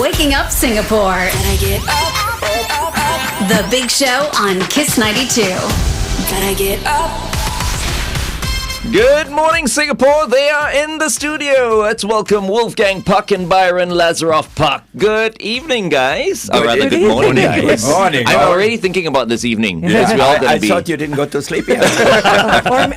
Waking Up Singapore. Gotta get up. The Big Show on Kiss 92. Gotta get up. Good morning, Singapore. They are in the studio. Let's welcome Wolfgang Puck and Byron Lazaroff-Puck. Good evening, guys. Good morning, guys. Good morning. I'm already thinking about this evening. Yeah. I thought you didn't go to sleep yet.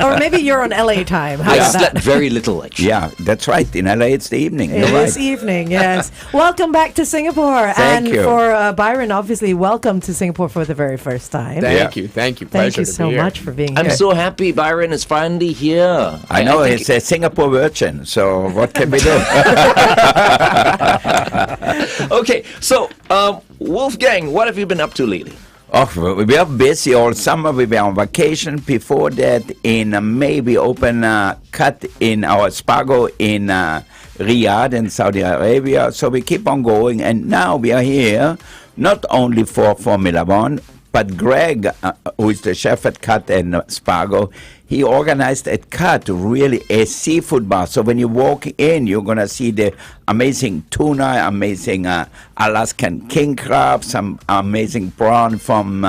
or maybe you're on LA time. I slept very little, actually. Yeah, that's right. In LA, it's the evening. It is evening, yes. Welcome back to Singapore. Thank you. For Byron, obviously, welcome to Singapore for the very first time. Thank you. Thank Pleasure you so much for being here. I'm so happy Byron is finally here. I know, it's a Singapore virgin, so what can we do? Okay, so Wolfgang, what have you been up to lately? Oh, we are busy all summer. We were on vacation. Before that, in May, we opened a cut in our Spago in Riyadh in Saudi Arabia. So we keep on going. And now we are here, not only for Formula One, but Greg, who is the chef at Cut and Spago, he organized at Cut really a seafood bar. So when you walk in, you're going to see the amazing tuna, amazing Alaskan king crab, some amazing prawn from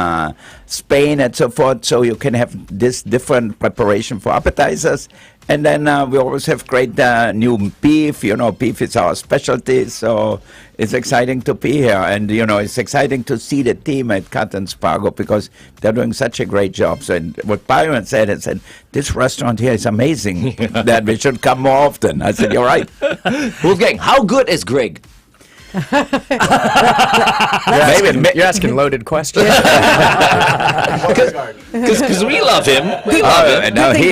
Spain and so forth. So you can have this different preparation for appetizers. And then we always have great new beef. You know, beef is our specialty. So it's exciting to be here. And, you know, it's exciting to see the team at Cut and Spago because they're doing such a great job. So and what Byron said, this restaurant here is amazing, that we should come more often. I said, you're right. Wolfgang, how good is Greg? You're asking loaded questions. Because we love him. We love him. No, he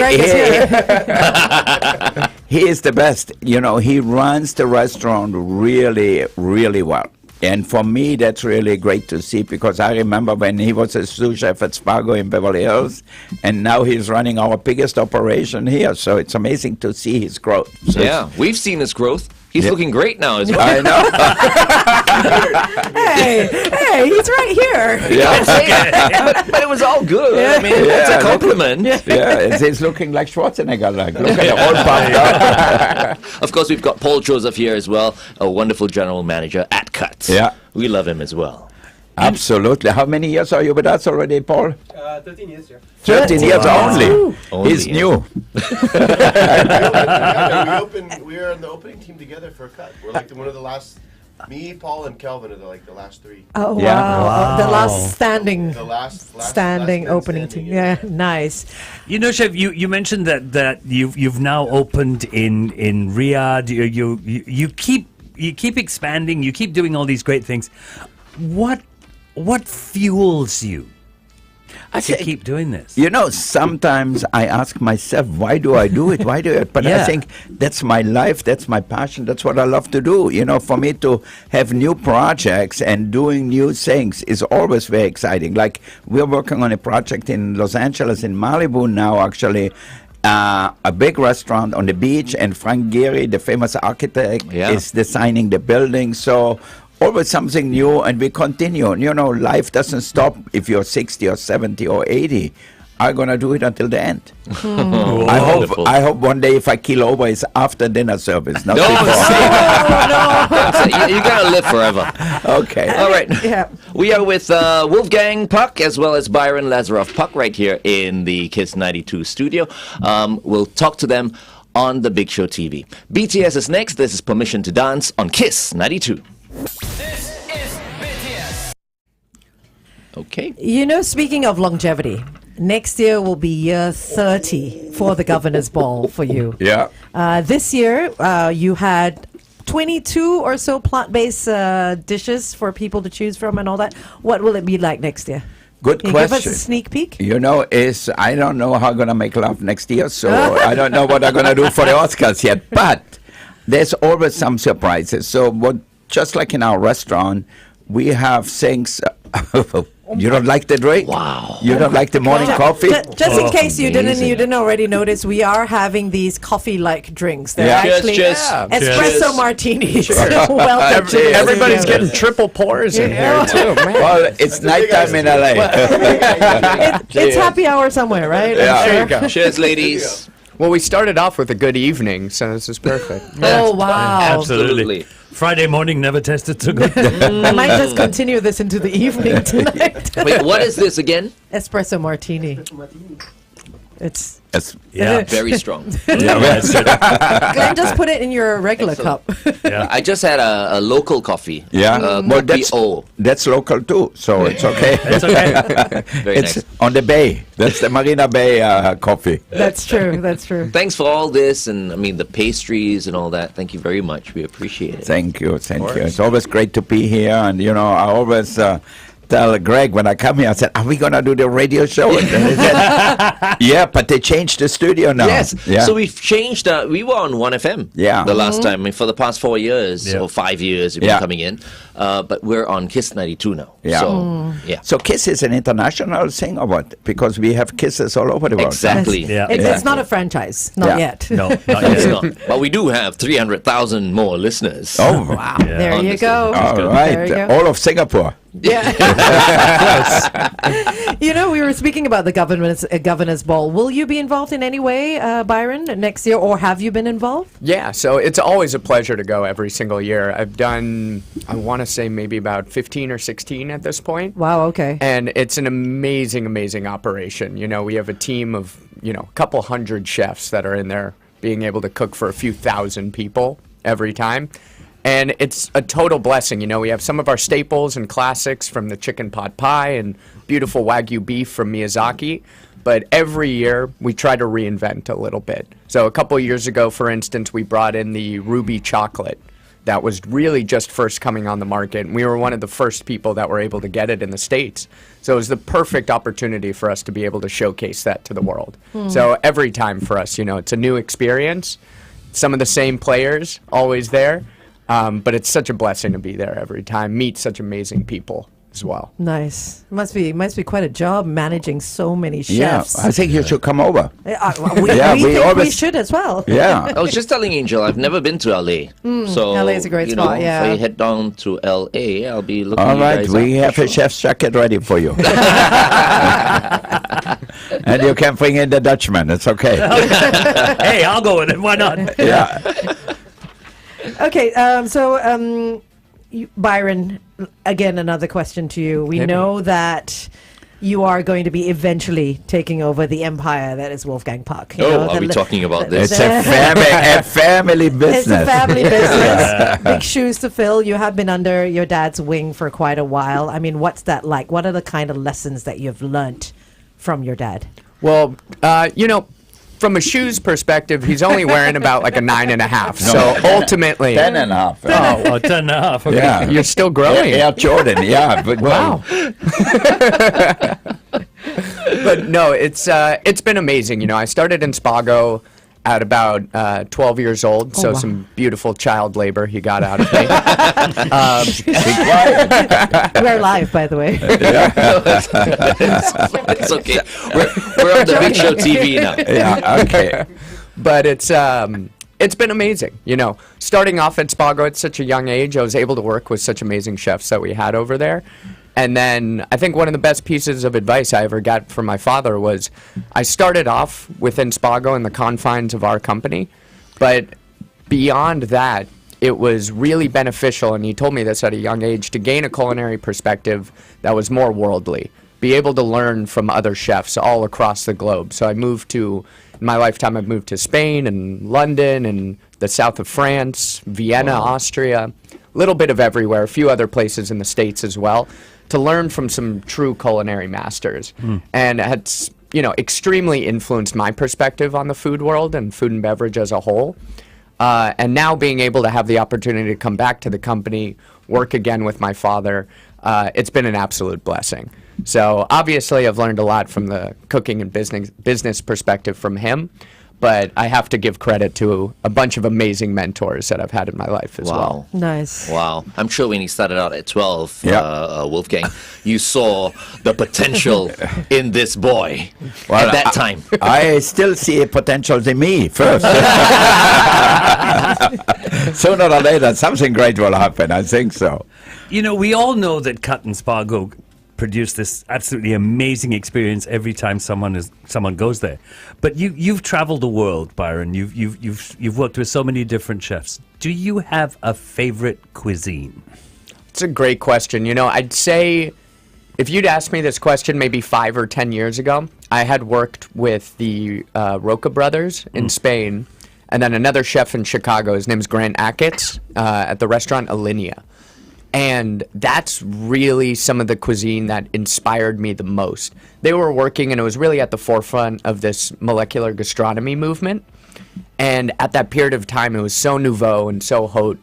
is the best. You know, he runs the restaurant really, really well. And for me, that's really great to see because I remember when he was a sous chef at Spago in Beverly Hills, and now he's running our biggest operation here. So it's amazing to see his growth. So yeah, we've seen his growth. He's looking great now as well. I know. hey, he's right here. Yeah. but it was all good. Yeah. I mean, it's a compliment. Yeah, he's looking like Schwarzenegger. Like, look at the old pumped up. Of course, we've got Paul Joseph here as well, a wonderful general manager at Cut. Yeah. We love him as well. Absolutely. How many years are you with us already, Paul? 13 years, yeah. 13 years only. He's yeah. new. We are in the opening team together for a Cut. We're like one of the last. Me, Paul, and Kelvin are the last three. Oh, wow. Yeah. Wow. The last standing. The last opening team. Yeah, nice. You know, Chef, you mentioned that you've now opened in Riyadh. You keep expanding. You keep doing all these great things. What fuels you to keep doing this? You know, sometimes I ask myself, why do I do it? Why do it? But I think that's my life, that's my passion, that's what I love to do. You know, for me to have new projects and doing new things is always very exciting. Like, we're working on a project in Los Angeles, in Malibu now, actually. A big restaurant on the beach, and Frank Gehry, the famous architect, is designing the building. So always something new, and we continue. You know, life doesn't stop if you're 60 or 70 or 80. I'm going to do it until the end. I hope one day if I keel over, it's after dinner service, not before. You got to live forever. Okay. All right. Yeah. We are with Wolfgang Puck as well as Byron Lazaroff-Puck right here in the Kiss 92 studio. We'll talk to them on the Big Show TV. BTS is next. This is Permission to Dance on Kiss 92. This is BTS. Okay. You know, speaking of longevity, next year will be year 30 for the Governor's Ball for you. Yeah. This year, you had 22 or so plant-based dishes for people to choose from and all that. What will it be like next year? Good Can question. you give us a sneak peek? You know, I don't know how I'm going to make love next year, so I don't know what I'm going to do for the Oscars yet. But there's always some surprises. So just like in our restaurant, we have things. You don't like the drink? Wow. You don't like the morning coffee? Just in case you didn't already notice, we are having these coffee-like drinks. They're actually espresso martinis. Welcome. Everybody's getting triple pours in here too. Man. Well, it's nighttime in LA. It's happy hour somewhere, right? Yeah. There you go. Cheers, ladies. Well, we started off with a good evening, so this is perfect. Oh, wow. Absolutely. Friday morning never tasted so good. I might just continue this into the evening tonight. Wait, what is this again? Espresso martini. It's Yeah. Very strong. Glenn, just put it in your regular cup. Yeah. I just had a local coffee. Yeah. Well, BO. that's local too, so it's okay. It's okay. Very It's nice. on the bay. That's the Marina Bay coffee. That's true. That's true. Thanks for all this, and I mean the pastries and all that. Thank you very much. We appreciate it. Thank you. It's always great to be here, and I always tell Greg when I come here, I said, "Are we gonna do the radio show?" And then he said, "Yeah, but they changed the studio now." Yes. Yeah. So we've changed. We were on 1FM. Yeah. The last time. I mean, for the past 4 years Yeah. or 5 years, we've Yeah. been coming in. But we're on Kiss 92 now. Yeah. So yeah. So Kiss is an international thing or what? Because we have Kisses all over the world. Exactly. Yeah. It's not a franchise. Not Yeah. yet. No, not It's yet. not. But we do have 300,000 more listeners. Oh, wow. There you Honestly. go. All There right. you go. All of Singapore. We were speaking about the governor's ball. Will you be involved in any way, Byron, next year, or have you been involved? Yeah, so it's always a pleasure to go every single year. I've done, I want to say maybe about 15 or 16 at this point. Wow. Okay. And it's an amazing, amazing operation. We have a team of, a couple hundred chefs that are in there being able to cook for a few thousand people every time. And it's a total blessing. We have some of our staples and classics from the chicken pot pie and beautiful Wagyu beef from Miyazaki. But every year we try to reinvent a little bit. So a couple years ago, for instance, we brought in the ruby chocolate. That was really just first coming on the market. And we were one of the first people that were able to get it in the States. So it was the perfect opportunity for us to be able to showcase that to the world. So every time for us, it's a new experience. Some of the same players always there. But it's such a blessing to be there every time, meet such amazing people as well. Nice. Must be quite a job managing so many Yeah, chefs. I think you should come over. We Yeah, we think we always- should as well. Yeah. I was just telling Angel, I've never been to LA. So LA is a great spot, yeah. If I head down to LA, I'll be looking All you right, guys we up have for a sure. chef's jacket ready for you. And you can bring in the Dutchman. It's okay. Hey, I'll go with it. Why not? Yeah. Okay, Byron, again, another question to you. We know that you are going to be eventually taking over the empire that is Wolfgang Puck. Are we talking about this? It's a family business. It's a family business. Big shoes to fill. You have been under your dad's wing for quite a while. I mean, what's that like? What are the kind of lessons that you've learnt from your dad? Well, from a shoes perspective, he's only wearing about like a 9.5. So ultimately, 10.5. Oh, 10.5. Okay. Yeah. you're still growing. Air Jordan, yeah. But Wow. But no, it's been amazing. I started in Spago at about 12 years old, so wow. some beautiful child labor he got out of me. be quiet. We're live, by the way. It's okay. We're on the Big Show TV now. Yeah, okay. But it's been amazing. Starting off at Spago at such a young age, I was able to work with such amazing chefs that we had over there. And then I think one of the best pieces of advice I ever got from my father was I started off within Spago in the confines of our company, but beyond that, it was really beneficial, and he told me this at a young age, to gain a culinary perspective that was more worldly, be able to learn from other chefs all across the globe. So in my lifetime, I've moved to Spain and London and the south of France, Vienna, Austria, a little bit of everywhere, a few other places in the States as well, to learn from some true culinary masters. And it's, extremely influenced my perspective on the food world and food and beverage as a whole. And now being able to have the opportunity to come back to the company, work again with my father, it's been an absolute blessing. So obviously I've learned a lot from the cooking and business perspective from him, but I have to give credit to a bunch of amazing mentors that I've had in my life as well. Nice. Wow. I'm sure when he started out at 12, Yeah. Wolfgang, you saw the potential in this boy Well, at that time. I still see a potential in me first. Sooner or later, something great will happen. I think so. We all know that Cut and Spago produce this absolutely amazing experience every time someone goes there. But you've traveled the world, Byron. You've worked with so many different chefs. Do you have a favorite cuisine? It's a great question. I'd say if you'd asked me this question maybe 5 or 10 years ago, I had worked with the Roca brothers in Spain, and then another chef in Chicago. His name's Grant Achatz at the restaurant Alinea. And that's really some of the cuisine that inspired me the most. They were working, and it was really at the forefront of this molecular gastronomy movement. And at that period of time, it was so nouveau and so haute.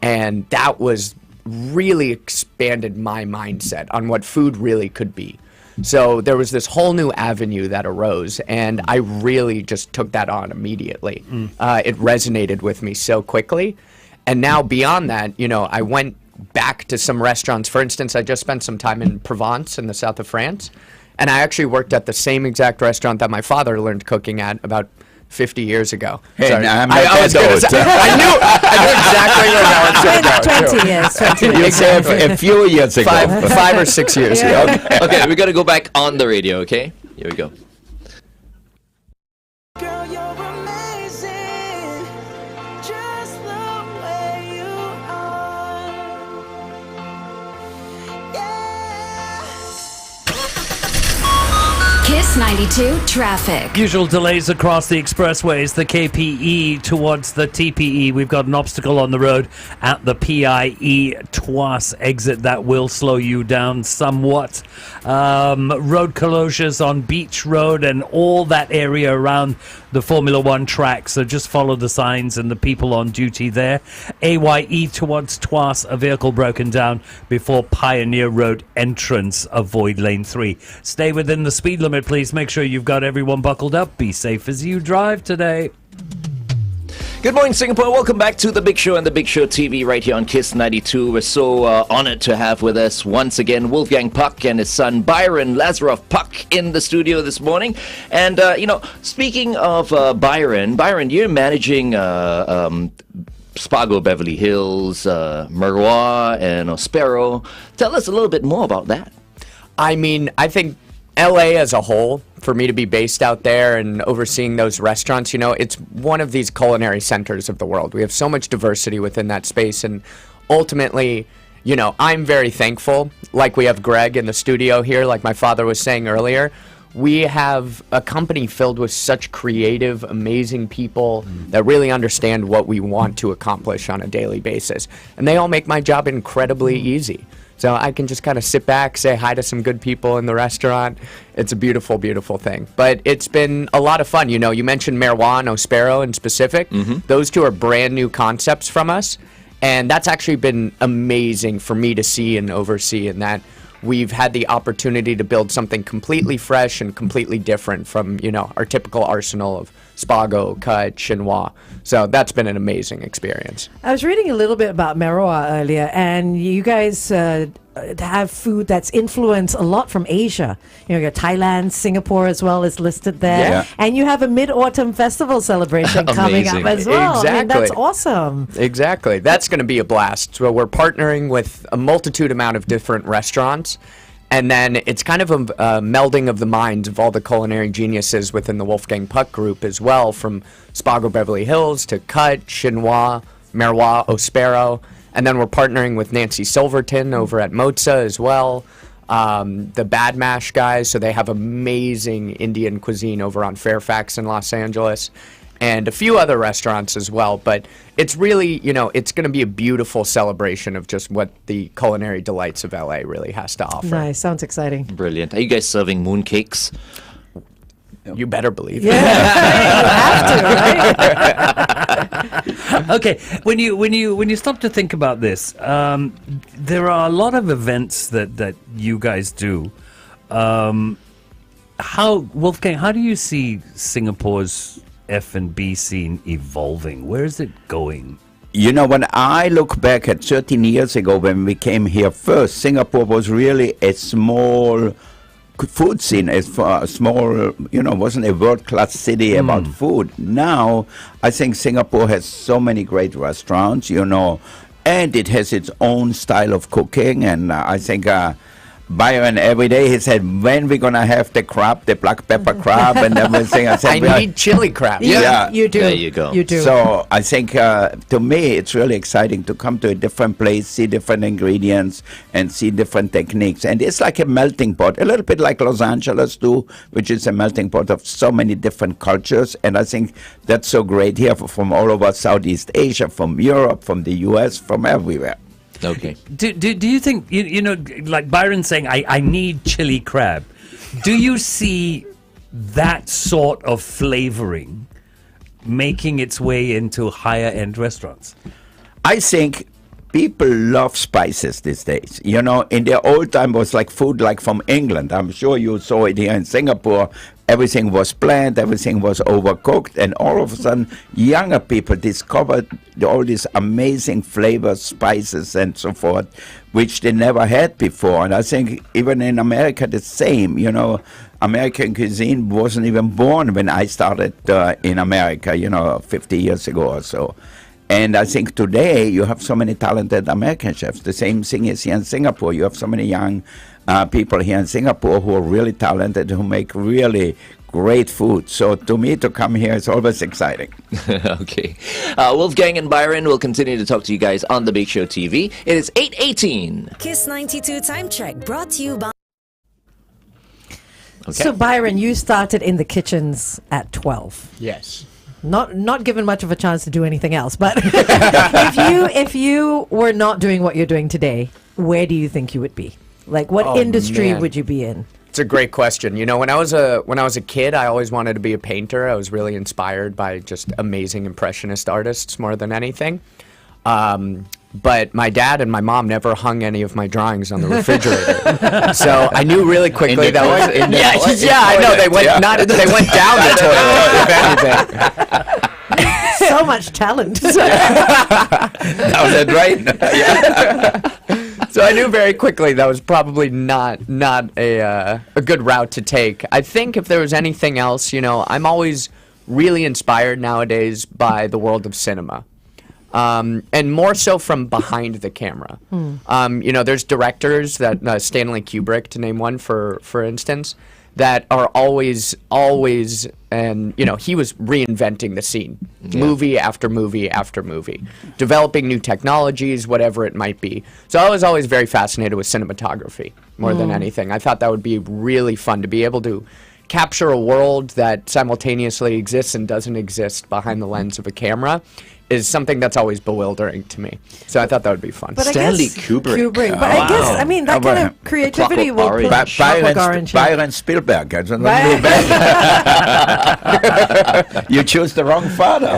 And that was really expanded my mindset on what food really could be. So there was this whole new avenue that arose, and I really just took that on immediately. It resonated with me so quickly. And now beyond that, I went back to some restaurants. For instance, I just spent some time in Provence in the south of France, and I actually worked at the same exact restaurant that my father learned cooking at about 50 years ago. Hey, Sorry. I'm I knew exactly where that was going to go. 20 years. 20 You years. said a few years ago. Five or 6 years ago. Okay, we got to go back on the radio, okay? Here we go. Girl, you're amazing, just the way you are. Yeah. Kiss 92 traffic. Usual delays across the expressways, the KPE towards the TPE. We've got an obstacle on the road at the PIE Twas exit that will slow you down somewhat. Road closures on Beach Road and all that area around the Formula One track. So just follow the signs and the people on duty there. AYE towards Twas, a vehicle broken down before Pioneer Road entrance. Avoid lane 3. Stay within the speed limit, please. Make sure you've got everyone buckled up. Be safe as you drive today. Good morning, Singapore. Welcome back to The Big Show and The Big Show TV right here on Kiss 92. We're so honored to have with us once again Wolfgang Puck and his son Byron Lazaroff-Puck in the studio this morning. And, speaking of Byron, you're managing Spago Beverly Hills, Merwa, and Ospero. Tell us a little bit more about that. I mean, I think LA as a whole, for me to be based out there and overseeing those restaurants, it's one of these culinary centers of the world. We have so much diversity within that space, and ultimately, I'm very thankful. Like we have Greg in the studio here, like my father was saying earlier. We have a company filled with such creative, amazing people that really understand what we want to accomplish on a daily basis. And they all make my job incredibly easy. So I can just kind of sit back, say hi to some good people in the restaurant. It's a beautiful, beautiful thing. But it's been a lot of fun. You mentioned Merwa and Ospero in specific. Those two are brand new concepts from us. And that's actually been amazing for me to see and oversee, in that we've had the opportunity to build something completely fresh and completely different from, our typical arsenal of Spago, Cut, Chinois. So that's been an amazing experience. I was reading a little bit about Merwa earlier, and you guys have food that's influenced a lot from Asia. Your Thailand, Singapore as well is listed there. Yeah. And you have a Mid-Autumn Festival celebration coming up Amazing. as well. Exactly. I mean, that's awesome. Exactly. That's going to be a blast. So we're partnering with a multitude amount of different restaurants. And then it's kind of a melding of the minds of all the culinary geniuses within the Wolfgang Puck group as well, from Spago Beverly Hills to Cut, Chinois, Merwa, Ospero. And then we're partnering with Nancy Silverton over at Moza as well. The Bad Mash guys, so they have amazing Indian cuisine over on Fairfax in Los Angeles. And a few other restaurants as well. But it's really, it's going to be a beautiful celebration of just what the culinary delights of LA really has to offer. Nice. Sounds exciting. Brilliant. Are you guys serving mooncakes? You better believe it. Yeah. You have to, right? Okay, when you stop to think about this, there are a lot of events that you guys do. Wolfgang, how do you see Singapore's F&B scene evolving? Where is it going? When I look back at 13 years ago when we came here first, Singapore was really a small food scene, a small, wasn't a world-class city about food. Now, I think Singapore has so many great restaurants, and it has its own style of cooking, and I think Byron every day. He said, "When we gonna have the crab, the black pepper crab, and everything?" I said, I need chili crab. Yeah. You do. There you go. You do. So I think to me it's really exciting to come to a different place, see different ingredients, and see different techniques. And it's like a melting pot, a little bit like Los Angeles too, which is a melting pot of so many different cultures. And I think that's so great here from all over Southeast Asia, from Europe, from the US, from everywhere. Okay. Do you think, you know, like Byron saying, I need chili crab. Do you see that sort of flavoring making its way into higher end restaurants? I think people love spices these days. You know, in the old time it was like food like from England. I'm sure you saw it here in Singapore. Everything was bland, everything was overcooked, and all of a sudden younger people discovered all these amazing flavors, spices and so forth, which they never had before. And I think even in America the same, you know, American cuisine wasn't even born when I started in America, you know, 50 years ago or so. And I think today you have so many talented American chefs. The same thing is here in Singapore. You have so many young people here in Singapore who are really talented, who make really great food. So to me, to come here is always exciting. Okay. Wolfgang and Byron will continue to talk to you guys on The Big Show TV. It is 8:18. Kiss 92 time check brought to you by. Okay. So Byron, you started in the kitchens at 12. Yes. Not given much of a chance to do anything else, but if you were not doing what you're doing today, where do you think you would be? Like, what Oh, industry man. would you be in? It's a great question. You know, when I was a kid, I always wanted to be a painter. I was really inspired by just amazing impressionist artists more than anything. But my dad and my mom never hung any of my drawings on the refrigerator, so I knew really quickly that was I know they went they went down the toilet if anything. So much talent. Now that right? So I knew very quickly that was probably not a good route to take. I think if there was anything else, you know, I'm always really inspired nowadays by the world of cinema. And more so from behind the camera. You know, there's directors that Stanley Kubrick, to name one, for instance, that are always, and you know, he was reinventing the scene, movie after movie after movie, developing new technologies, whatever it might be. So I was always very fascinated with cinematography more than anything. I thought that would be really fun to be able to capture a world that simultaneously exists and doesn't exist behind the lens of a camera. Is something that's always bewildering to me. So I thought that would be fun. But I Stanley guess- Kubrick. But I guess, I mean, that kind of creativity will Orange. put Clockwork Orange. Byron Spielberg. I don't know. Right. You choose the wrong father.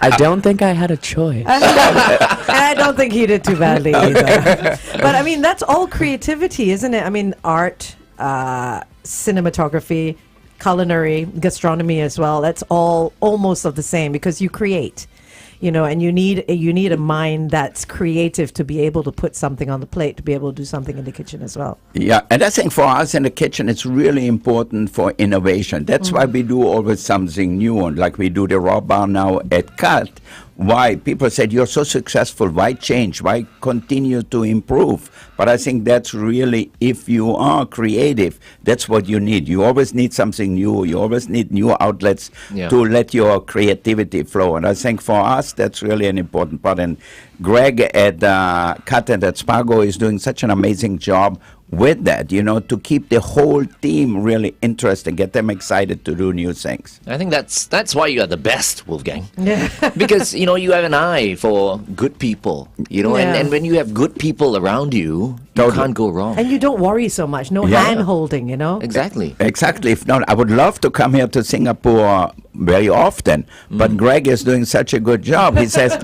I don't think I had a choice. I don't think he did too badly either. But I mean, that's all creativity, isn't it? I mean, art, cinematography, culinary, gastronomy as well. That's all almost of the same because you create, you know, and you need a mind that's creative to be able to put something on the plate, to be able to do something in the kitchen as well. Yeah, and I think for us in the kitchen, it's really important for innovation. That's why we do always something new, and like we do the raw bar now at Cut. Why people said you're so successful, why change, why continue to improve? But I think that's really, if you are creative, that's what you need. You always need something new, you always need new outlets to let your creativity flow. And I think for us that's really an important part. And Greg at Cut and at Spargo is doing such an amazing job with that, you know, to keep the whole team really interested, get them excited to do new things. I think that's why you are the best, Wolfgang. Yeah. Because, you know, you have an eye for good people, you know, Yeah. and when you have good people around you, you Totally. can't go wrong. And you don't worry so much. No Yeah. hand holding, you know? Exactly. Exactly. If not, I would love to come here to Singapore very often, but Greg is doing such a good job. He says,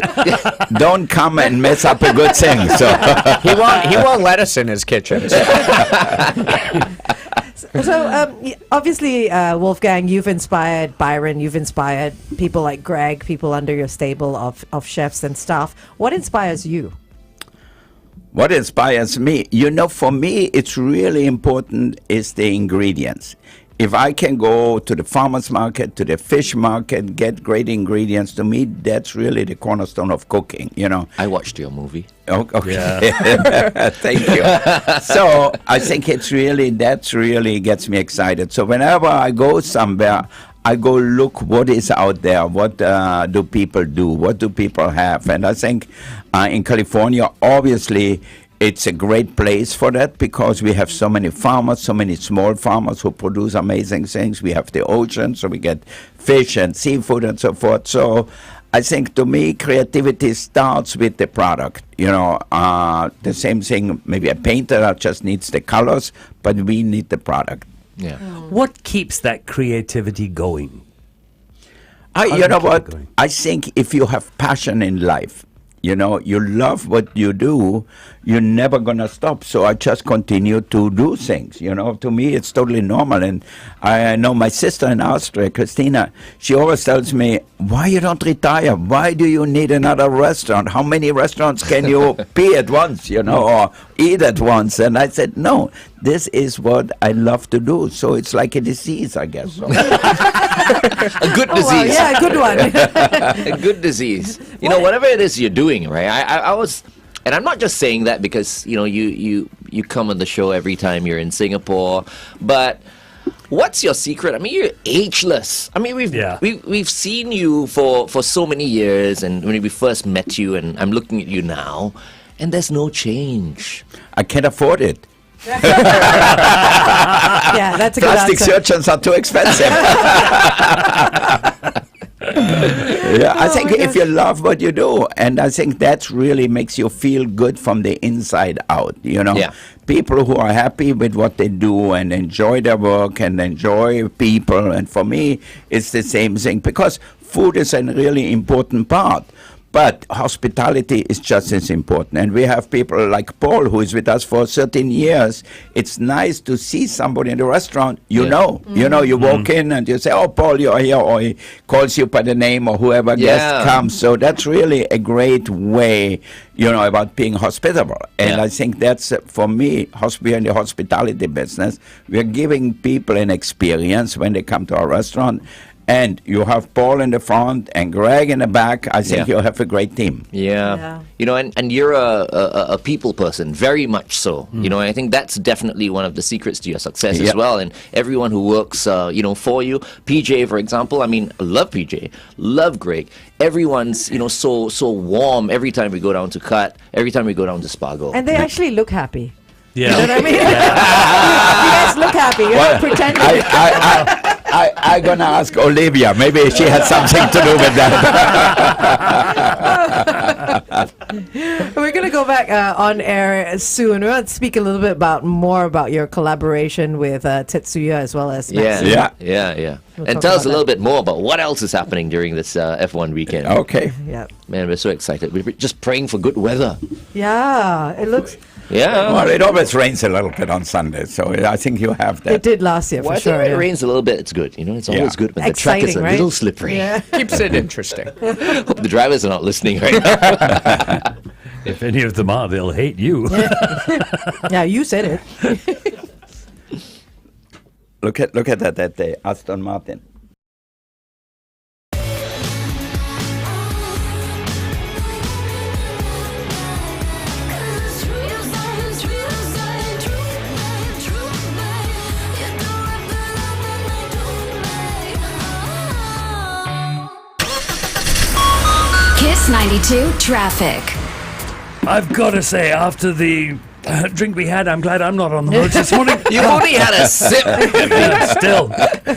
don't come and mess up a good thing. So He won't let us in his kitchen. So obviously, Wolfgang, you've inspired Byron, you've inspired people like Greg, people under your stable of chefs and staff. What inspires you? what inspires me, you know, for me, it's really important is the ingredients. if I can go to the farmer's market, to the fish market, get great ingredients, to me, that's really the cornerstone of cooking, you know. I watched your movie. Oh, okay. Thank you. So I think that's really gets me excited. So whenever I go somewhere, I go look what is out there, what do people do, what do people have. And I think in California, obviously, it's a great place for that because we have so many farmers, so many small farmers who produce amazing things. We have the ocean, so we get fish and seafood and so forth. So I think to me, creativity starts with the product. You know, the same thing, maybe a painter that just needs the colors, but we need the product. Yeah. What keeps that creativity going? You know what? I think if you have passion in life, you know, you love what you do, you're never going to stop. So I just continue to do things. You know, to me, it's totally normal. And I know my sister in Austria, Christina, she always tells me, why you don't retire? Why do you need another restaurant? How many restaurants can you be at once, you know, or eat at once? And I said, no, this is what I love to do. So it's like a disease, I guess. So. A good disease. Wow, yeah, a good one. A good disease. You know, whatever it is you're doing, right? I was, and I'm not just saying that because, you know, you come on the show every time you're in Singapore, but what's your secret? I mean, you're ageless. I mean, we've seen you for so many years, and when we first met you, and I'm looking at you now, and there's no change. I can't afford it. Yeah, that's a good Plastic answer. surgeons are too expensive. Yeah, I think if you love what you do, and I think that really makes you feel good from the inside out, you know. Yeah. People who are happy with what they do and enjoy their work and enjoy people, and for me, it's the same thing, because food is a really important part. But hospitality is just as important. And we have people like Paul, who is with us for 13 years. It's nice to see somebody in the restaurant, you know. You know, you walk in and you say, oh, Paul, you're here, or he calls you by the name, or whoever guest comes. So that's really a great way, you know, about being hospitable. And I think that's, for me, we're in the hospitality business. We're giving people an experience when they come to our restaurant. And you have Paul in the front and Greg in the back. I think you'll have a great team. Yeah. You know, and you're a people person, very much so. You know, and I think that's definitely one of the secrets to your success as well. And everyone who works, you know, for you, PJ, for example, I mean, love PJ, love Greg. Everyone's, you know, so warm every time we go down to Cut, every time we go down to Spargo. And they actually look happy. Yeah. You know what I mean? You guys look happy. You're not pretending. I'm going to ask Olivia. Maybe she had something to do with that. We're going to go back on air soon. We're going to speak a little bit more about your collaboration with Tetsuya as well as Maxi. Yeah. We'll And talk tell us about a little that. bit more about what else is happening during this F1 weekend. Okay. Yeah. Man, we're so excited. We're just praying for good weather. Yeah. It looks... Yeah. Well, it always rains a little bit on Sunday, so I think you have that. It did last year, for Well, I sure. think when yeah. it rains a little bit, it's good. You know, it's always good when the track is Exciting, a right? little slippery. Yeah. Keeps it interesting. Hope the drivers are not listening right now. If any of them are, they'll hate you. Yeah, you said it. Look at that day, Aston Martin. Kiss 92 traffic. I've got to say, after the drink we had, I'm glad I'm not on the road this morning. You only had a sip. Still,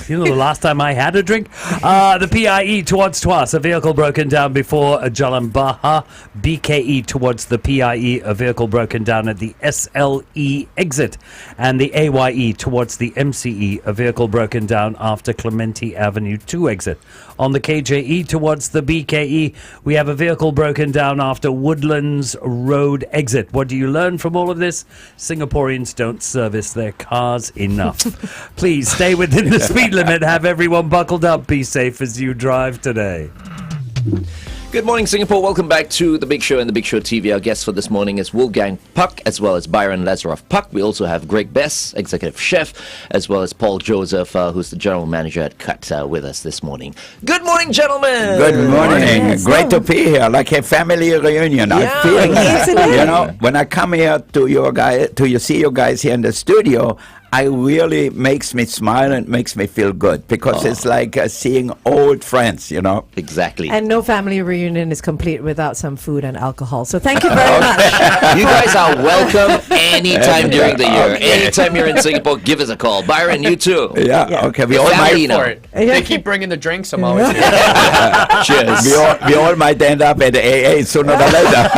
you know, the last time I had a drink, the PIE towards Tuas, a vehicle broken down before Jalan Baha. BKE towards the PIE, a vehicle broken down at the SLE exit, and the AYE towards the MCE, a vehicle broken down after Clementi Avenue 2 exit. On the KJE towards the BKE, we have a vehicle broken down after Woodlands Road exit. What do you learn from all of this? Singaporeans don't service their cars enough. Please stay within the speed limit. Have everyone buckled up. Be safe as you drive today. Good morning, Singapore. Welcome back to The Big Show and The Big Show TV. Our guest for this morning is Wolfgang Puck, as well as Byron Lazaroff-Puck. We also have Greg Bess, executive chef, as well as Paul Joseph, who's the general manager at Cut, with us this morning. Good morning, gentlemen. Good morning. Yes, Great to be here, like a family reunion. I Yeah, feel, isn't it? you know, when I come here to see you guys here in the studio, I really makes me smile and makes me feel good because it's like seeing old friends, you know. Exactly. And no family reunion is complete without some food and alcohol. So thank you very much. You guys are welcome anytime during the year. Anytime you're in Singapore, give us a call. Byron, you too. Yeah. Okay. We all Family, might you know. For it. They keep bringing the drinks. I'm always here. Cheers. we all might end up at AA sooner or later.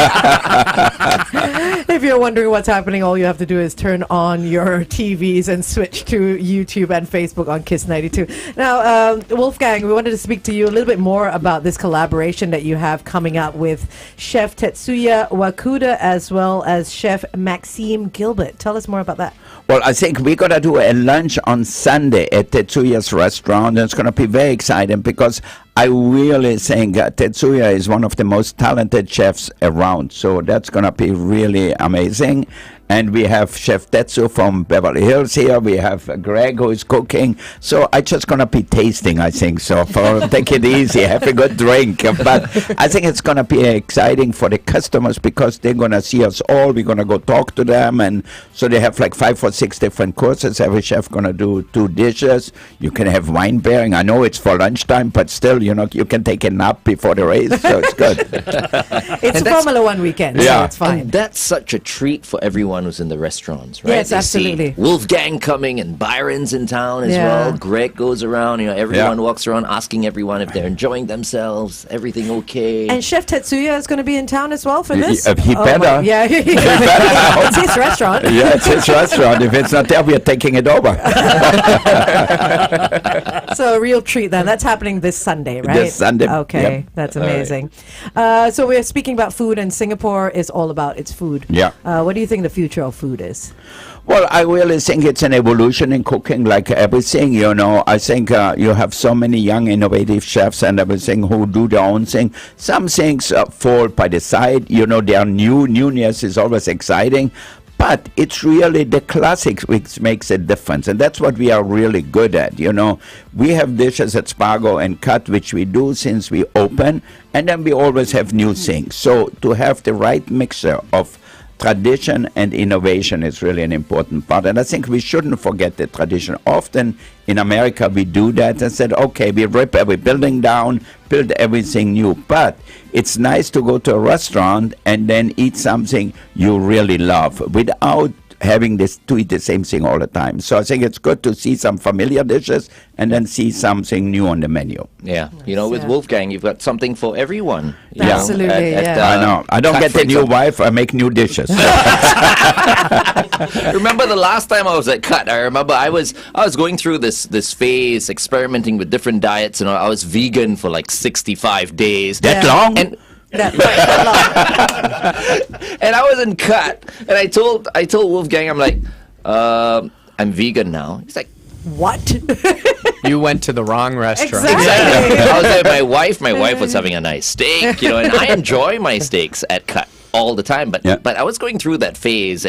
If you're wondering what's happening, all you have to do is turn on your TVs and switch to YouTube and Facebook on Kiss 92. Now, Wolfgang, we wanted to speak to you a little bit more about this collaboration that you have coming up with Chef Tetsuya Wakuda as well as Chef Maxime Gilbert. Tell us more about that. Well, I think we're going to do a lunch on Sunday at Tetsuya's restaurant. And it's going to be very exciting because I really think Tetsuya is one of the most talented chefs around. So that's going to be really amazing. And we have Chef Tetsu from Beverly Hills here. We have Greg who is cooking. So I just going to be tasting, I think. So take it easy, have a good drink. But I think it's going to be exciting for the customers because they're going to see us all. We're going to go talk to them. And so they have like 5 or 6 different courses. Every chef going to do 2 dishes. You can have wine pairing. I know it's for lunchtime, but still, you know, you can take a nap before the race. So it's good. It's a Formula One weekend, so Yeah. it's fine. And that's such a treat for everyone who's in the restaurants, right? Yes, They absolutely. see Wolfgang coming and Byron's in town as Yeah. well. Greg goes around, you know, everyone walks around asking everyone if they're enjoying themselves, everything okay. And Chef Tetsuya is going to be in town as well for He- this? he Oh, better. my- Yeah, it's his restaurant. Yeah, it's his restaurant. If it's not there, we are taking it over. So a real treat then. That's happening this Sunday, right? This Sunday, Okay, yep. that's amazing. So we're speaking about food, and Singapore is all about its food. Yeah. What do you think the future of food is? Well, I really think it's an evolution in cooking, like everything, you know. I think you have so many young, innovative chefs and everything who do their own thing. Some things fall by the side, you know, they are new. Newness is always exciting. But it's really the classics which makes a difference. And that's what we are really good at, you know. We have dishes at Spargo and Cut, which we do since we open. And then we always have new things. So to have the right mixture of tradition and innovation is really an important part. And I think we shouldn't forget the tradition. Often in America we do that and said, okay, we rip every building down, build everything new. But it's nice to go to a restaurant and then eat something you really love without having to eat the same thing all the time. So I think it's good to see some familiar dishes and then see something new on the menu. Yeah, you know, with yeah. Wolfgang, you've got something for everyone. you know, Absolutely, yeah. I know. I don't Cut, get for a new example. wife, I make new dishes. Remember the last time I was at Cut? I remember I was going through this phase, experimenting with different diets. You know, I was vegan for like 65 days. That Yeah. long? And That, that and I was in Cut, and I told Wolfgang, I'm like, I'm vegan now. He's like, what? You went to the wrong restaurant. Exactly. I was there with my wife. My wife was having a nice steak, you know, and I enjoy my steaks at Cut all the time. But Yeah. but I was going through that phase,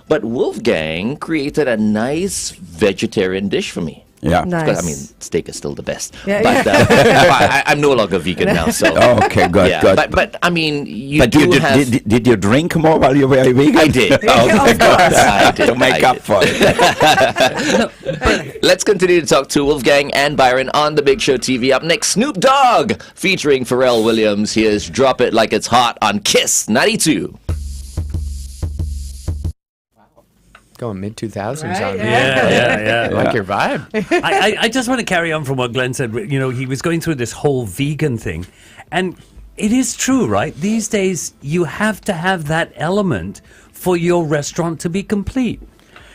but Wolfgang created a nice vegetarian dish for me. Yeah. Nice. I mean, steak is still the best. Yeah, but yeah. I'm no longer vegan now, so. Oh, okay, good, Yeah, good. but I mean, you But do you have. did you drink more while you were vegan? I did. Oh, Of course. I did. to make I up did. for it. Let's continue to talk to Wolfgang and Byron on The Big Show TV. Up next, Snoop Dogg featuring Pharrell Williams. Here's Drop It Like It's Hot on Kiss 92. Going mid 2000s Right, on me. Yeah. I like your vibe. I just want to carry on from what Glenn said. You know, he was going through this whole vegan thing. And it is true, right? These days, you have to have that element for your restaurant to be complete.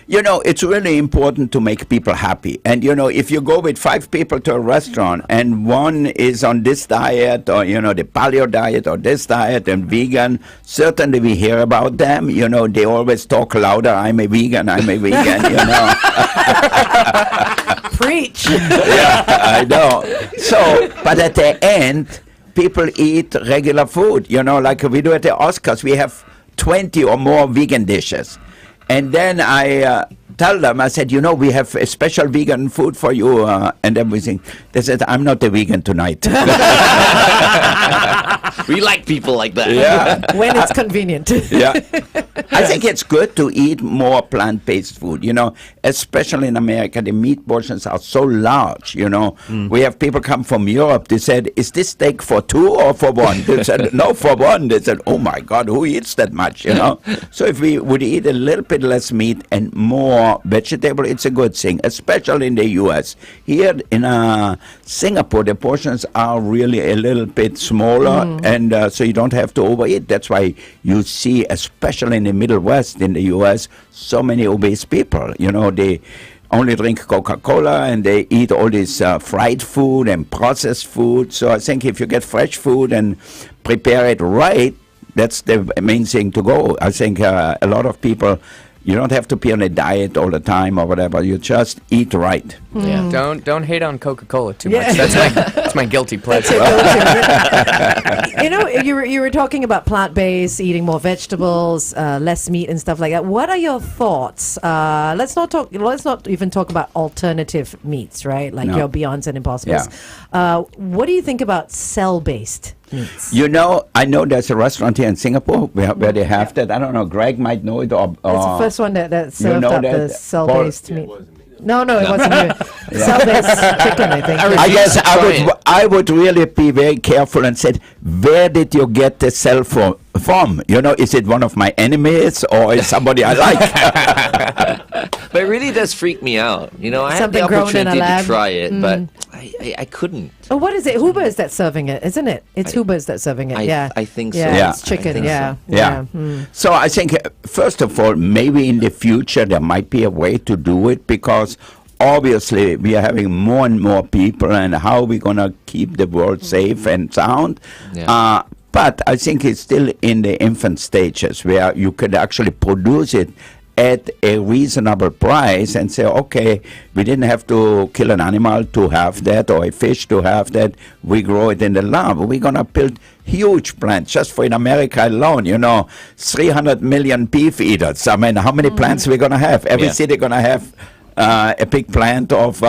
You know, it's really important to make people happy. And, you know, if you go with 5 people to a restaurant and one is on this diet or, you know, the paleo diet or this diet and vegan, certainly we hear about them. You know, they always talk louder, I'm a vegan, you know. Preach. Yeah, I know. So, but at the end, people eat regular food. You know, like we do at the Oscars, we have 20 or more vegan dishes. And then I tell them, I said, you know, we have a special vegan food for you and everything. They said, I'm not a vegan tonight. We like people like that. Yeah. When it's convenient. Yeah. I think it's good to eat more plant-based food, you know, especially in America. The meat portions are so large, you know. We have people come from Europe. They said, is this steak for two or for one? They said, no, for one. They said, oh, my God, who eats that much, you know? So if we would eat a little bit less meat and more vegetable, it's a good thing, especially in the U.S. Here in Singapore, the portions are really a little bit smaller, and so you don't have to overeat. That's why you see, especially in the Middle West in the U.S., so many obese people. You know, they only drink Coca-Cola and they eat all this fried food and processed food. So I think if you get fresh food and prepare it right, that's the main thing to go. I think a lot of people, you don't have to be on a diet all the time or whatever. You just eat right. Yeah. Don't hate on Coca-Cola too much. That's my guilty pleasure. You know, you were talking about plant-based, eating more vegetables, less meat and stuff like that. What are your thoughts? Let's not even talk about alternative meats, right? Like your Beyonds and Impossibles. What do you think about cell-based meats? You know, I know there's a restaurant here in Singapore where they have that. I don't know, Greg might know it. Or It's the first one that served know up that? the cell-based meat. wasn't me. No, it wasn't you. Cell-based chicken, I think. I guess I would really be very careful and said, where did you get the cell from? You know, is it one of my enemies or is somebody I like? But it really does freak me out. You know, I had Something the grown in a opportunity to lab. try it, but I couldn't. Oh, what is it? Huber's that's serving it, isn't it? It's Huber's that's serving it. I think so. Yeah, Yeah. it's chicken. I think Yeah. Yeah. So I think, first of all, maybe in the future there might be a way to do it because obviously we are having more and more people and how we're going to keep the world safe and sound. Yeah. But I think it's still in the infant stages where you could actually produce it at a reasonable price and say, okay, we didn't have to kill an animal to have that or a fish to have that. We grow it in the lab. We're going to build huge plants just for in America alone, you know, 300 million beef eaters. I mean, how many plants we're going to have? Every city going to have a big plant of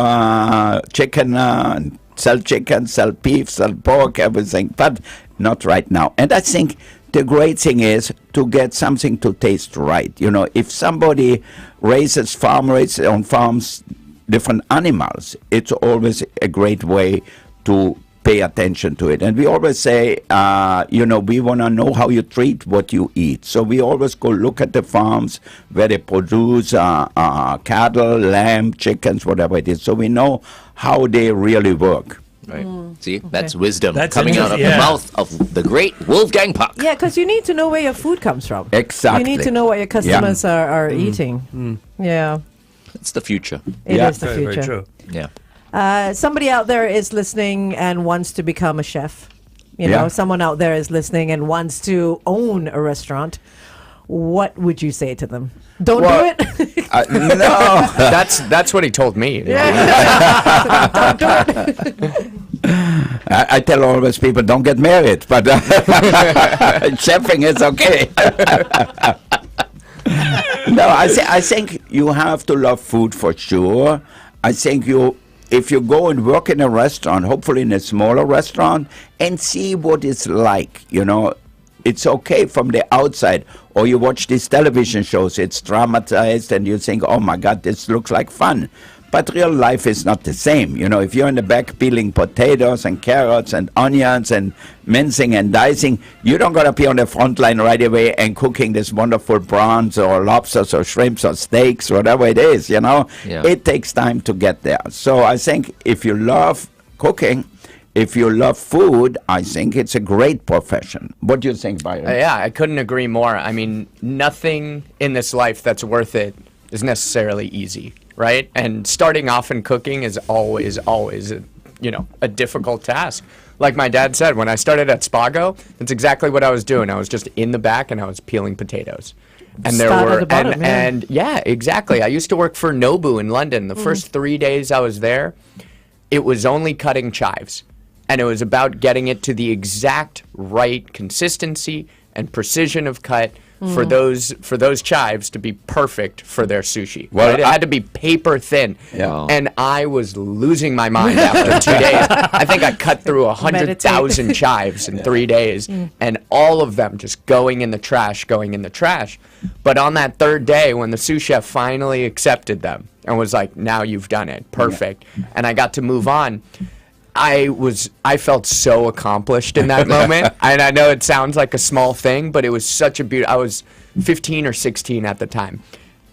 chicken, sell chicken, sell beef, sell pork, everything, but not right now. And I think the great thing is to get something to taste right. You know, if somebody raises on farms different animals, it's always a great way to pay attention to it. And we always say, you know, we want to know how you treat what you eat. So we always go look at the farms where they produce cattle, lamb, chickens, whatever it is. So we know how they really work. Right. See, that's wisdom That's coming out of interesting, the yeah. mouth of the great Wolfgang Puck. Yeah, because you need to know where your food comes from. Exactly. You need to know what your customers are eating. Yeah, It's the future. it is the Very, very future. true. Yeah. Somebody out there is listening and wants to become a chef. You Yeah. know, someone out there is listening and wants to own a restaurant. What would you say to them? Don't Well, do it. No. That's what he told me. Don't do it. I tell always people, don't get married, but chefing is okay. No, I think you have to love food for sure. I think if you go and work in a restaurant, hopefully in a smaller restaurant, and see what it's like, you know, it's okay from the outside. Or you watch these television shows, it's dramatized, and you think, oh my God, this looks like fun. But real life is not the same. You know, if you're in the back peeling potatoes and carrots and onions and mincing and dicing, you don't got to be on the front line right away and cooking this wonderful prawns or lobsters or shrimps or steaks, whatever it is, you know. Yeah. It takes time to get there. So I think if you love cooking, if you love food, I think it's a great profession. What do you think, Byron? Yeah, I couldn't agree more. I mean, nothing in this life that's worth it is necessarily easy, right? And starting off in cooking is always a difficult task. Like my dad said, when I started at Spago, that's exactly what I was doing. I was just in the back and I was peeling potatoes. And Start at the bottom, yeah. and yeah, exactly. I used to work for Nobu in London. The first 3 days I was there, it was only cutting chives. and it was about getting it to the exact right consistency and precision of cut for those chives to be perfect for their sushi. Well, right? It had to be paper thin. Yeah. And I was losing my mind after 2 days. I think I cut through 100,000 chives in 3 days, and all of them just going in the trash. But on that third day, when the sous chef finally accepted them and was like, now you've done it, perfect, and I got to move on, I felt so accomplished in that moment. And I know it sounds like a small thing, but it was such a beautiful. I was 15 or 16 at the time,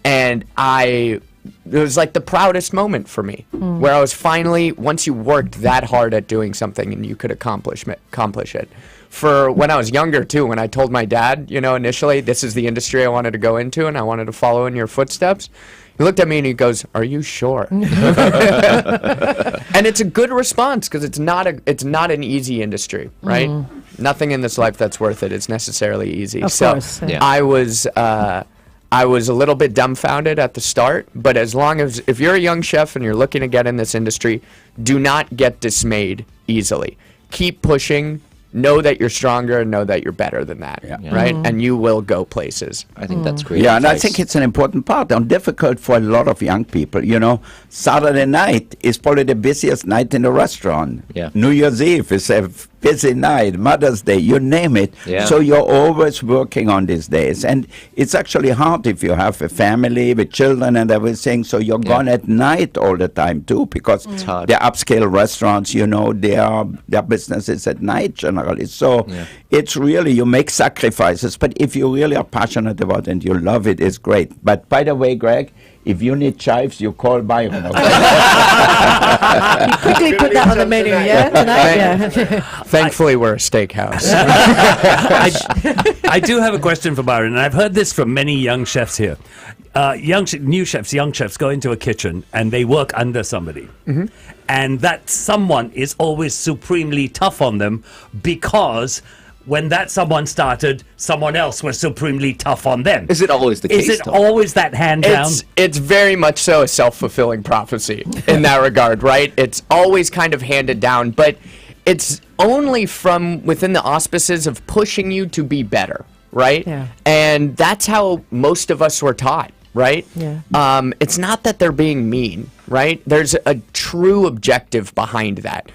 and it was like the proudest moment for me, where I was finally, once you worked that hard at doing something and you could accomplish it. For when I was younger too, when I told my dad, initially, this is the industry I wanted to go into and I wanted to follow in your footsteps, he looked at me and he goes, "Are you sure?" And it's a good response, because it's not an easy industry, right? Nothing in this life that's worth it is necessarily easy. Of course, yeah. I was a little bit dumbfounded at the start, but if you're a young chef and you're looking to get in this industry, do not get dismayed easily. Keep pushing. Know that you're stronger and know that you're better than that, right? And you will go places. I think that's great. Yeah, and I advice. think it's an important part and difficult for a lot of young people. Saturday night is probably the busiest night in the restaurant. Yeah. New Year's Eve is a busy night, Mother's Day, you name it. Yeah. So you're always working on these days. And it's actually hard if you have a family with children and everything. So you're gone at night all the time too, because hard. the upscale restaurants, their business is at night generally. So it's really, you make sacrifices. But if you really are passionate about it and you love it, it's great. But by the way, Greg, if you need chives, you call Byron. Okay? Quickly put that on the menu, yeah? Tonight, yeah. Thankfully, we're a steakhouse. I do have a question for Byron, and I've heard this from many young chefs here. Young chefs go into a kitchen and they work under somebody. And that someone is always supremely tough on them, because when that someone started, someone else was supremely tough on them. Is it always the case? Is it though? always that hand down? It's very much so a self-fulfilling prophecy in that regard, right? It's always kind of handed down, but it's only from within the auspices of pushing you to be better, right? Yeah. And that's how most of us were taught, right? Yeah. It's not that they're being mean, right? There's a true objective behind that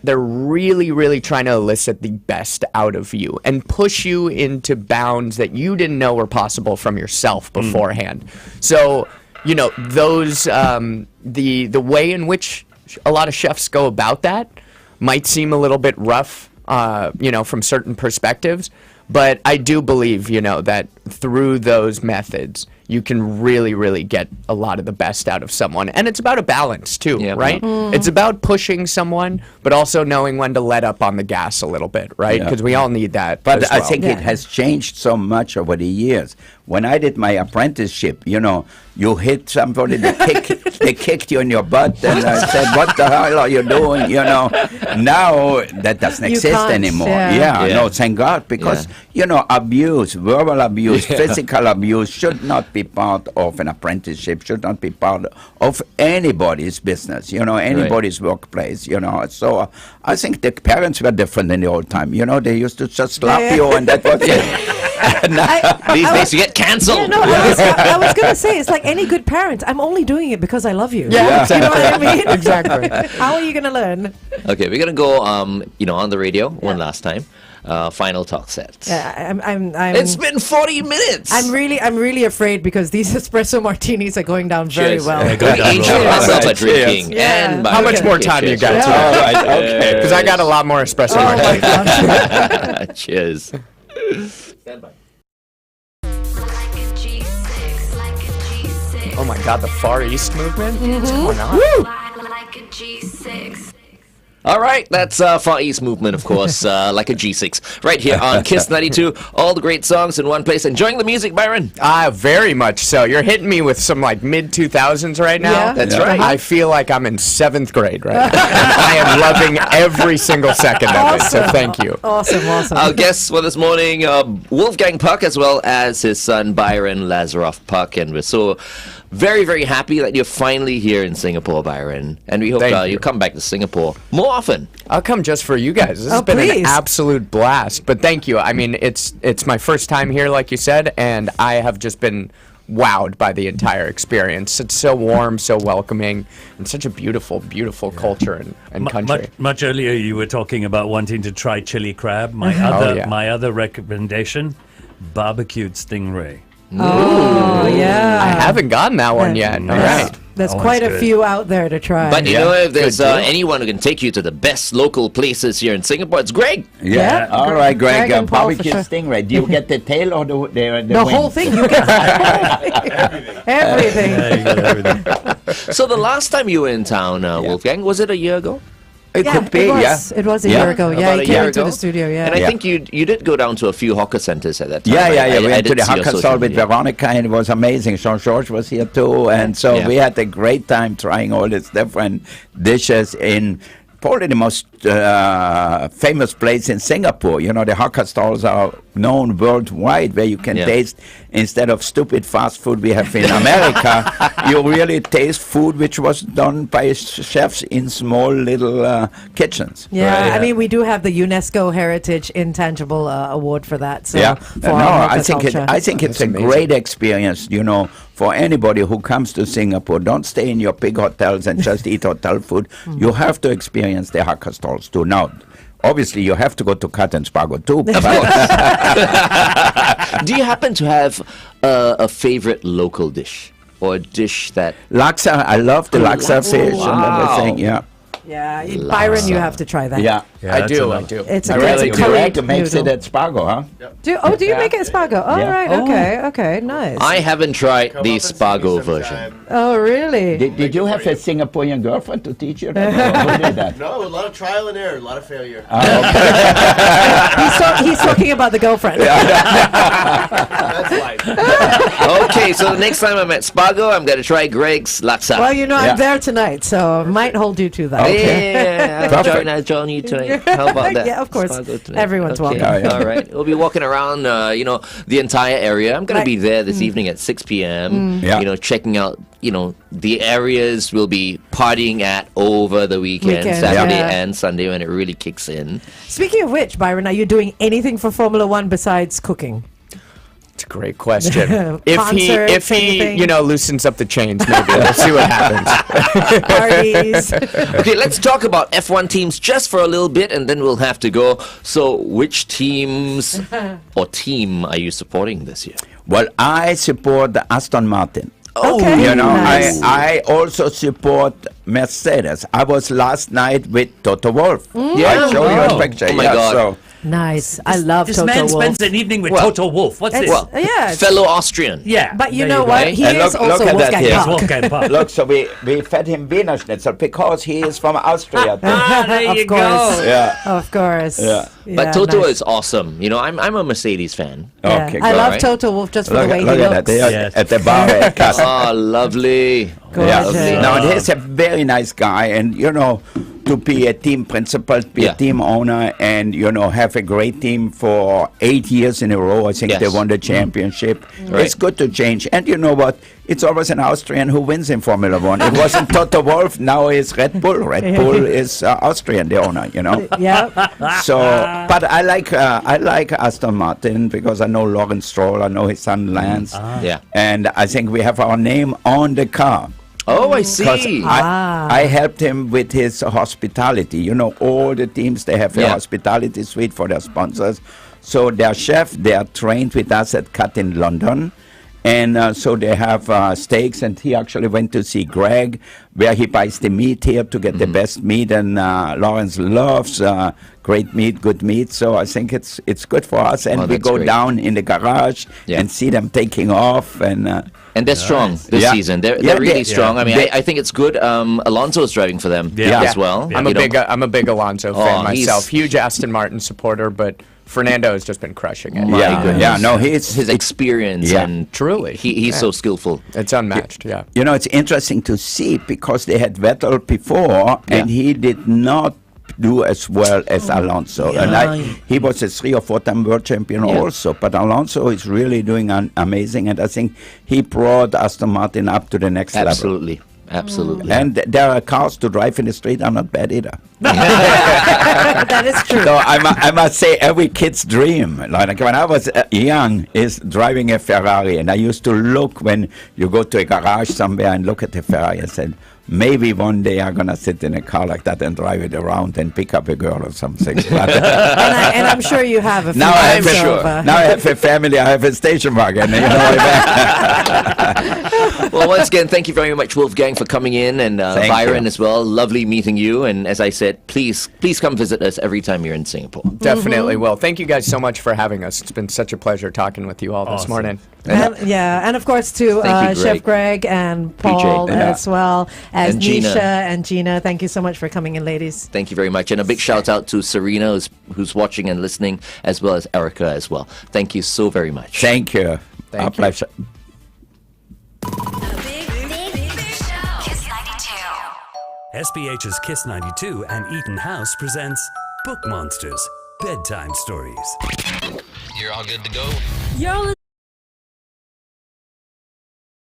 they're really, really trying to elicit the best out of you and push you into bounds that you didn't know were possible from yourself beforehand. So, those, the way in which a lot of chefs go about that might seem a little bit rough, from certain perspectives, but I do believe, that through those methods, you can really, really get a lot of the best out of someone. And it's about a balance, too, right? It's about pushing someone, but also knowing when to let up on the gas a little bit, right? Yeah. Because we all need that. But as I well. think it has changed so much over the years. When I did my apprenticeship, you hit somebody, they kicked you in your butt, and I said, "What the hell are you doing?" Now that doesn't You exist can't, anymore. yeah. No, thank God, because abuse, verbal abuse, physical abuse should not be part of an apprenticeship. Should not be part of anybody's business. Anybody's workplace. So I think the parents were different in the old time. They used to just slap you, and that was it. These days you get cancelled. Yeah, no, I was going to say, it's like any good parent. I'm only doing it because I love you. Yeah, You know what I mean? Exactly. How are you going to learn? Okay, we're gonna go, on the radio one last time. Final talk sets. It's been 40 minutes. I'm really afraid, because these espresso martinis are going down very Cheers. well. Yeah, go down Angel well. myself Right, are drinking. cheers. Yeah. And How much Byron. more Okay, time you cheers. got? All right, okay. Because I got a lot more espresso. Oh my martinis. gosh. Cheers. Oh my God, the Far East movement? What's going on? All right, that's Far East Movement, of course, like a G6. Right here on Kiss 92. All the great songs in one place. Enjoying the music, Byron? Very much so. You're hitting me with some mid-2000s right now. Yeah. That's right. I feel like I'm in 7th grade right now. I am loving every single second of it, so thank you. Awesome. Our guests for this morning, Wolfgang Puck, as well as his son, Byron Lazaroff-Puck. And we're so very, very happy that you're finally here in Singapore, Byron. And we hope Thank you you. come back to Singapore more often. I'll come just for you guys. This Oh, has been please. an absolute blast. But thank you. I mean, it's my first time here, like you said, and I have just been wowed by the entire experience. It's so warm, so welcoming, and such a beautiful, beautiful culture and country. Much earlier, you were talking about wanting to try chili crab. My other recommendation, barbecued stingray. Oh, yeah. I haven't gotten that one yet. All There's- right. There's That quite one's a good. few out there to try. But you Yeah. know, if there's Good deal. anyone who can take you to the best local places here in Singapore, it's Greg. Yeah. Yeah. All right, Greg. Greg and Paul for Barbecue sure. stingray. Do you get the tail or the the whole wings? thing, you get everything. Yeah, you got everything. So the last time you were in town, Wolfgang, was it a year ago? It Yeah, could be, it was. yeah. It was a Yeah. year ago. Yeah, About he a came year into ago. the studio. Yeah. And I Yeah. think you did go down to a few hawker centers at that time. Yeah, yeah, yeah. I We went did to the see your hawker social stall with media. Veronica, and it was amazing. Jean-Georges was here too, and so Yeah. we had a great time trying all these different dishes in probably the most famous place in Singapore. You know, the hawker stalls are known worldwide, where you can Yeah. taste, instead of stupid fast food we have in America, you really taste food which was done by chefs in small little kitchens. Yeah, Right. I mean, we do have the UNESCO Heritage Intangible Award for that. So Yeah, for no, our I think culture. I think it's That's a amazing. great experience. You know, for anybody who comes to Singapore, don't stay in your big hotels and just eat hotel food. You have to experience the hawker stalls too. Now, obviously, you have to go to Cat and Spago too. but- Do you happen to have a favorite local dish or a dish that? Laksa, I love the laksa fish and wow. everything. Yeah, Yeah, Byron, you have to try that. yeah. Yeah, I that's do. enough. I do. It's I a really it's do. a curried Greg makes it noodle. at Spago, huh? Do you make it Spago? Oh, Yeah. right. Okay. Nice. I haven't tried Come the up and see me Spago sometime. version. Oh, really? Did you have a Singaporean girlfriend to teach you that? Or who did that? No, a lot of trial and error, a lot of failure. He's talking about the girlfriend. That's life. Okay, so the next time I'm at Spago, I'm gonna try Greg's laksa. Well, you know, Yeah. I'm there tonight, so might hold you to that. Yeah, Perfect. I'll join you tonight. How about that? Yeah, of course. Spago tonight. Everyone's Okay. welcome. Oh, yeah. All right, we'll be walking around, the entire area. I'm gonna Right. be there this evening at 6 p.m. Yeah. Checking out, the areas we'll be partying at over the weekend, Weekend, Saturday yeah. and Sunday when it really kicks in. Speaking of which, Byron, are you doing anything for Formula One besides cooking? It's a great question. if Concerts, he anything? loosens up the chains, maybe we'll see what happens. Parties? Okay, let's talk about F1 teams just for a little bit, and then we'll have to go. So, which teams or team are you supporting this year? Well, I support the Aston Martin. Okay. You know, Nice. I also support Mercedes. I was last night with Toto Wolff. Yeah. I show you Oh. a picture. Oh my yeah, God. So, Nice. I love This Toto man Wolff. spends an evening with Well, Toto Wolff. What's It's- this? Well, yeah, fellow Austrian. Yeah. But you there know go. what? Right? He And is look also at that Wolfgang here. It's Puck. Wolfgang Puck. look, so we fed him Wiener Schnitzel because he is from Austria. too. There Of you course. go. Yeah. Of course. Yeah. But Yeah, Toto nice. is awesome. I'm a Mercedes fan. Yeah. Okay, I good. love Right. Toto Wolff just for Look, the way look he at that. looks. They are Yes. at the bar at Casa. Oh, lovely. Gorgeous. Yeah. Now, he's a very nice guy, and to be a team principal, be Yeah. a team owner, and have a great team for 8 years in a row. I think they Yes. won the championship. Right. It's good to change, and you know what? It's always an Austrian who wins in Formula One. It wasn't Toto Wolff. Now it's Red Bull. Red Bull is Austrian, the owner. Yeah. So, but I like Aston Martin because I know Lawrence Stroll. I know his son Lance. Yeah. And I think we have our name on the car. Oh, I Because see. I helped him with his hospitality. All the teams, they have a Yeah. hospitality suite for their sponsors. So their chef, they are trained with us at Cut in London. And so they have steaks, and he actually went to see Greg, where he buys the meat here to get the best meat. And Lawrence loves great meat, good meat. So I think it's good for us. And Oh, we that's go great. down in the garage Yeah. and see them taking off. And And they're strong this Yeah. season. They're Yeah, really they- strong. I mean, they- I think it's good. Alonso's driving for them Yeah. as well. Yeah. I'm a big Alonso fan he's- myself. Huge Aston Martin supporter, but Fernando has just been crushing it. yeah, no, he's his experience Yeah. and Truly. he's so skillful. It's unmatched. Yeah. It's interesting to see because they had Vettel before, and he did not do as well as Alonso. And he was a 3 or 4 time world champion also. But Alonso is really doing amazing, and I think he brought Aston Martin up to the next level. Absolutely. And there are cars to drive in the street are not bad either. That is true. So I must say, every kid's dream. Like when I was young, is driving a Ferrari, and I used to look when you go to a garage somewhere and look at the Ferrari. I said, maybe one day I'm gonna sit in a car like that and drive it around and pick up a girl or something. But and I'm sure you have a few now I have times a, over. now I have a family. I have a station wagon. You know. Well, once again, thank you very much, Wolfgang, for coming in, and Byron you. as well. Lovely meeting you. And as I said, please come visit us every time you're in Singapore. Definitely will. Thank you guys so much for having us. It's been such a pleasure talking with you all this morning. And of course to Thank you, Chef Greg and Paul as well as And Gina. Nisha and Gina. Thank you so much for coming in, ladies. Thank you very much. And a big shout out to Serena, who's watching and listening, as well as Erica as well. Thank you so very much. Thank you. Thank Our you. pleasure. The Big Show. Kiss 92. SBH's Kiss 92 and Eaton House presents Book Monsters, Bedtime Stories. You're all good to go. You're